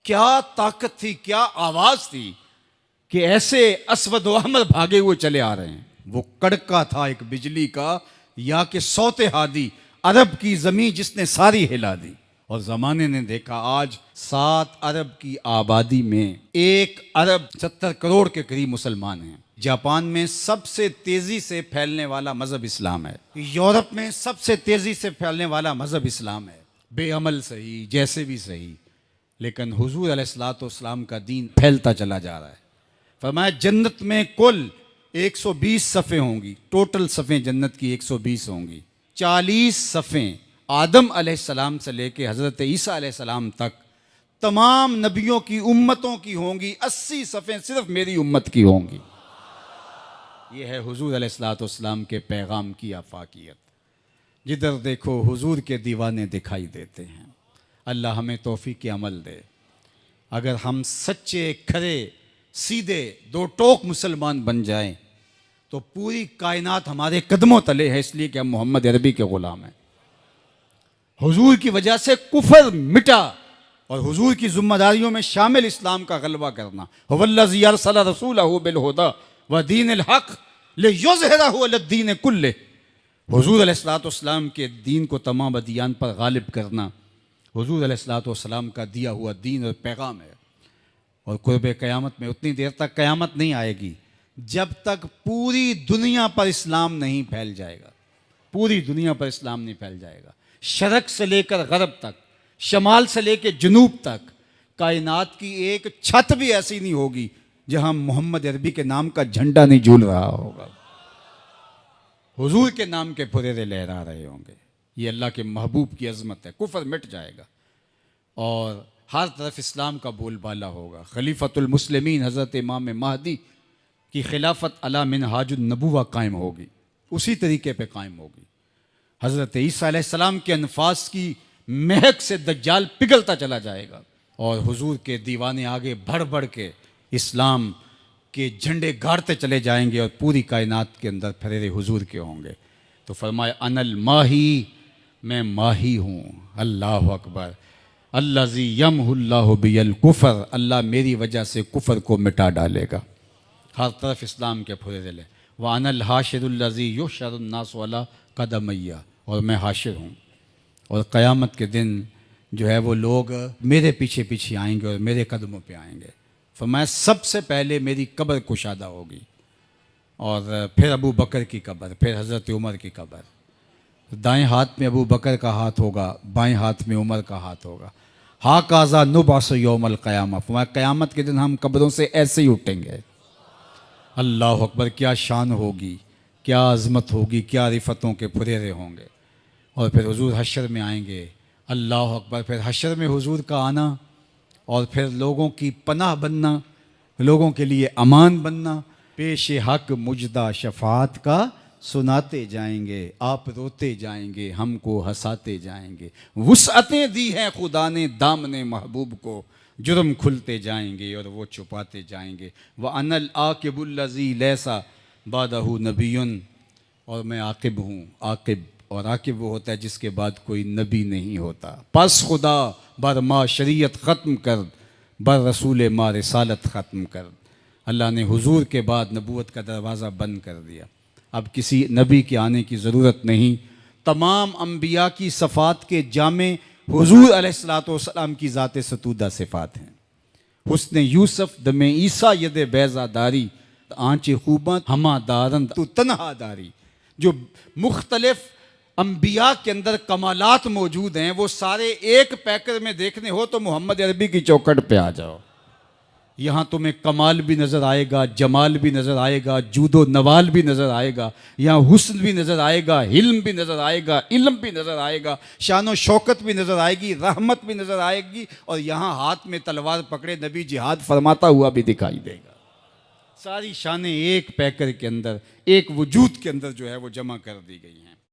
क्या ताकत थी, क्या आवाज थी कि ऐसे अस्वद व अहमर भागे हुए चले आ रहे हैं। वो कड़का था एक बिजली का, या कि सौते हादी, अरब की जमीन जिसने सारी हिला दी। और जमाने ने देखा आज 7 अरब की आबादी में 1 अरब 70 करोड़ के करीब मुसलमान हैं। जापान में सबसे तेजी से फैलने वाला मजहब इस्लाम है। यूरोप में सबसे तेजी से फैलने वाला मजहब इस्लाम है। बेअमल सही, जैसे भी सही, लेकिन हुजूर अलैहिस्सलाम का दीन फैलता चला जा रहा है। फरमाया जन्नत में कुल 120 सफ़े होंगी, टोटल सफ़ें जन्नत की 120 होंगी। 40 सफ़ें आदम अलैहिस्सलाम से लेके हज़रत ईसा अलैहिस्सलाम तक तमाम नबियों की उम्मतों की होंगी। 80 सफ़ें सिर्फ मेरी उम्मत की होंगी। ये है हुजूर अलैहिस्सलाम के पैगाम की आफाकियत। जिधर देखो हुजूर के दीवाने दिखाई देते हैं। अल्लाह हमें तौफीक अमल दे। अगर हम सच्चे खरे सीधे 2 टोक मुसलमान बन जाएं तो पूरी कायनात हमारे कदमों तले है, इसलिए कि हम मोहम्मद अरबी के ग़ुलाम हैं। हुजूर की वजह से कुफर मिटा और हुजूर की जिम्मेदारियों में शामिल इस्लाम का गलबा करना। हुवल्लज़ी अरसला रसूलहु बिल हुदा व दीनिल हक़ लियुज़हिरहु अलद्दीन कुल्लिह। हुजूर अलैहिस्सलाम के दीन को तमाम अदियान पर गालिब करना हुजूर अलैहिस्सलाम का दिया हुआ दीन और पैगाम है। और कुर्ब क़यामत में उतनी देर तक क़यामत नहीं आएगी जब तक पूरी दुनिया पर इस्लाम नहीं फैल जाएगा। पूरी दुनिया पर इस्लाम नहीं फैल जाएगा। शरक से लेकर गरब तक, शमाल से लेकर जनूब तक कायनात की एक छत भी ऐसी नहीं होगी जहां मोहम्मद अरबी के नाम का झंडा नहीं झूल रहा होगा, हुजूर के नाम के फुरेरे लहरा रहे होंगे। ये अल्लाह के महबूब की अजमत है। कुफर मिट जाएगा और हर तरफ इस्लाम का बोलबाला होगा। खलीफतुल मुस्लिमीन हज़रत इमाम महदी की खिलाफत अला मिनहाजुन नबुवा कायम होगी, उसी तरीके पे कायम होगी। हज़रत ईसा अलैहिस्सलाम के अनफास की महक से दज्जाल पिघलता चला जाएगा और हुजूर के दीवाने आगे बढ़ बढ़ के इस्लाम के झंडे गाड़ते चले जाएंगे और पूरी कायनात के अंदर फरेरे हुजूर के होंगे। तो फरमाए अनल माही, मैं माही हूँ। अल्लाह अकबर। अल्लाज़ी यमहुल्लाहु बियल कुफर, अल्लाह मेरी वजह से कुफर को मिटा डालेगा। हर तरफ इस्लाम के फुरेरे ले। व अनल हाशिरुल्लज़ी युहशरुन्नासु अला कदमैया, और मैं हाशिर हूँ और क़यामत के दिन जो है वो लोग मेरे पीछे पीछे आएंगे और मेरे कदमों पे आएंगे। फरमाया सबसे पहले मेरी कब्र कुशादा होगी और फिर अबू बकर की कब्र, फिर हज़रत उमर की कब्र। दाएं हाथ में अबू बकर का हाथ होगा, बाएं हाथ में उमर का हाथ होगा। हा काज़ा नुबास यौमल क़यामा, फरमाया क़यामत के दिन हम कब्रों से ऐसे ही उठेंगे। अल्लाह अकबर। क्या शान होगी, क्या अज़मत होगी, क्या रिफ़तों के फुरेरे होंगे। और फिर हुजूर हशर में आएंगे। अल्लाह अकबर। फिर हशर में हुजूर का आना और फिर लोगों की पनाह बनना, लोगों के लिए अमान बनना। पेश हक मुजदा शफात का सुनाते जाएंगे, आप रोते जाएंगे, हमको हंसाते जाएंगे। वुसअतें दी हैं खुदा ने दामने महबूब को, जुर्म खुलते जाएंगे और वो छुपाते जाएंगे। व अनल आकिबुल्लज़ी लैसा बादहु नबीयुन, और मैं आकिब हूँ। आकिब, और आकिब वो होता है जिसके बाद कोई नबी नहीं होता। पस खुदा बर मा शरीयत ख़त्म कर, बर रसूल मा रिसालत ख़त्म कर। अल्लाह ने हुजूर के बाद नबूवत का दरवाज़ा बंद कर दिया। अब किसी नबी के आने की ज़रूरत नहीं। तमाम अम्बिया की सफ़ात के जामे हुजूर अलैहिस्सलाम की ज़ात सतूदा सिफ़ात हैं। हुस्न यूसुफ दमे ईसा यद बैज़ादारी, आँच खूबा हमा दारन तू तन्हादारी। जो मुख्तलिफ अम्बिया के अंदर कमालात मौजूद हैं वो सारे एक पैकर में देखने हो तो मोहम्मद अरबी की चौखट पे आ जाओ। यहाँ तुम्हें कमाल भी नज़र आएगा, जमाल भी नज़र आएगा, जूदो नवाल भी नज़र आएगा। यहाँ हुस्न भी नज़र आएगा, हिल्म भी नज़र आएगा, इल्म भी नज़र आएगा, शान व शौकत भी नज़र आएगी, रहमत भी नज़र आएगी। और यहाँ हाथ में तलवार पकड़े नबी जिहाद फरमाता हुआ भी दिखाई देगा। सारी शानें एक पैकर के अंदर, एक वजूद के अंदर जो है वो जमा कर दी गई हैं।